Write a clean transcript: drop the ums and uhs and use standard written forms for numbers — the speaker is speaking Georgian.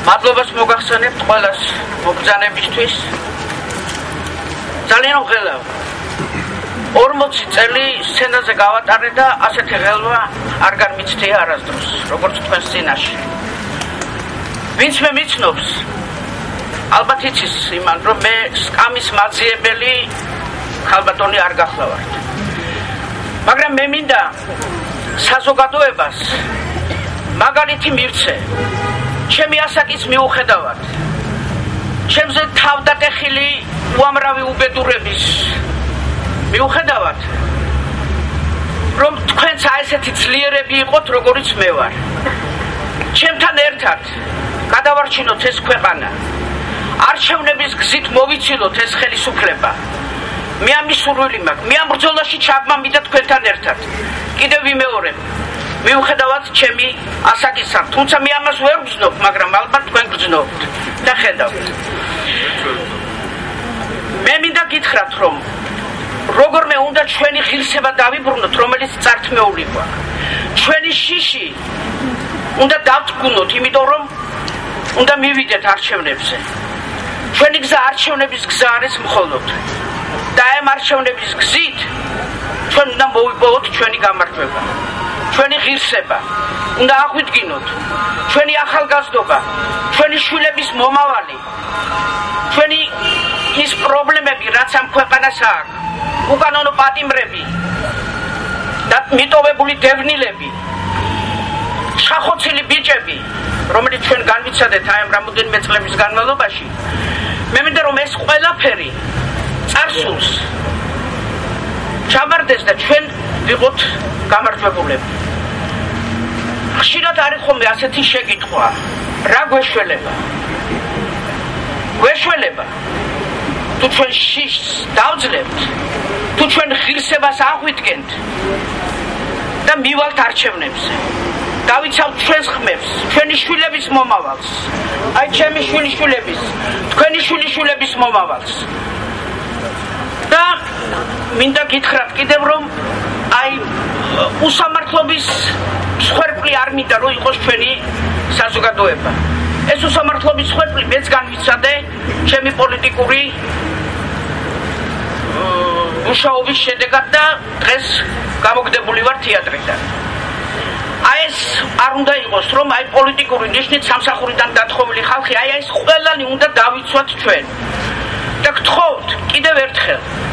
მადლობას მოგახსენებთ ყველას მობრძანებისთვის. ძალიან უღელავ 40 წელი სცენაზე გავატარე და ასეთი ღელვა არ განმიცდია არასდროს, როგორც თქვენს წინაშე. ვინც მე მიცნობს, ალბათ იცის იმან, რომ მე სკამის მაძიებელი ხალბატონი არ გახლავართ. მაგრამ მე მინდა საზოგადოებას მაგალითი მივცე. ჩემი ასაკის მიუხედავად, ჩემზე თავდატეხილი უამრავი უბედურების მიუხედავად, რომ თქვენც ესეთი ძლიერები იყოთ, როგორიც მე ვარ. ჩემთან ერთად გადავარჩინოთ ეს ქვეყანა. არჩევნების გზით მოვიცილოთ ეს ხელისუფლება. მე ამის სურვილი მაქვს. მე ამ ბრძოლაში ჩაბმამიდა თქვენთან ერთად. კიდევ ვიმეორებ. მიუხედავად ჩემი ასაკისა, თუმცა მე ამას ვერ ვგრძნობ, მაგრამ ალბათ თქვენ გრძნობთ და ხედავთ. მე მინდა გითხრათ, რომ როგორმე უნდა ჩვენი ღირსება დავიბრუნოთ, რომელიც წართმეული გვაქვს. ჩვენი შიში უნდა დავტკუნოთ, იმიტომ რომ უნდა მივიდეთ არჩევნებზე. ჩვენი გზა არჩევნების გზა არის მხოლოდ. და ამ არჩევნების გზით ჩვენ უნდა მოვიპოვოთ ჩვენი გამარჯვება. ჩვენი ღირსება უნდა აღვიდგინოთ, ჩვენი ახალგაზრდობა, ჩვენი შვილების მომავალი, ჩვენი ის პრობლემები, რაც ამ ქვეყანას აქვს, უკანონო პატიმრები და მიტოვებული დევნილები, შახოცილი ბიჭები, რომელიც ჩვენ განვიცადეთ ამ რამოდენიმე წლების განმავლობაში. მე მინდა რომ ეს ყველაფერი წარსულს ჩამარდეს და ჩვენ ვიყოთ გამარჯვებულები. ხშირად არის ხოლმე ასეთი შეკითხვა, რა გვეშველება? გვეშველება თუ ჩვენ შიშს დავძლებთ, თუ ჩვენ ღირსებას აღვიდგენთ და მივალთ არჩევნებზე. დავიცავთ ჩვენს ხმებს, ჩვენი შვილების მომავალს, აი ჩემი შვილიშვილების, თქვენი შვილიშვილების მომავალს. და მინდა გითხრათ კიდევ რომ აი უსამართლობის მსხვერპლი არ მინდა რომ იყოს ჩვენი საზოგადოება. ეს უსამართლობის მსხვერპლი მეც განვიცადე ჩემი პოლიტიკური მუშაობის შედეგად და დღეს გამოგდებული ვარ თეატრიდან. აი ეს არ უნდა იყოს რომ აი პოლიტიკური ნიშნით სამსახურიდან დათხოვილი ხალხი აი ეს ყველანი უნდა დავიცვათ ჩვენ. და გთხოვთ კიდევ ერთხელ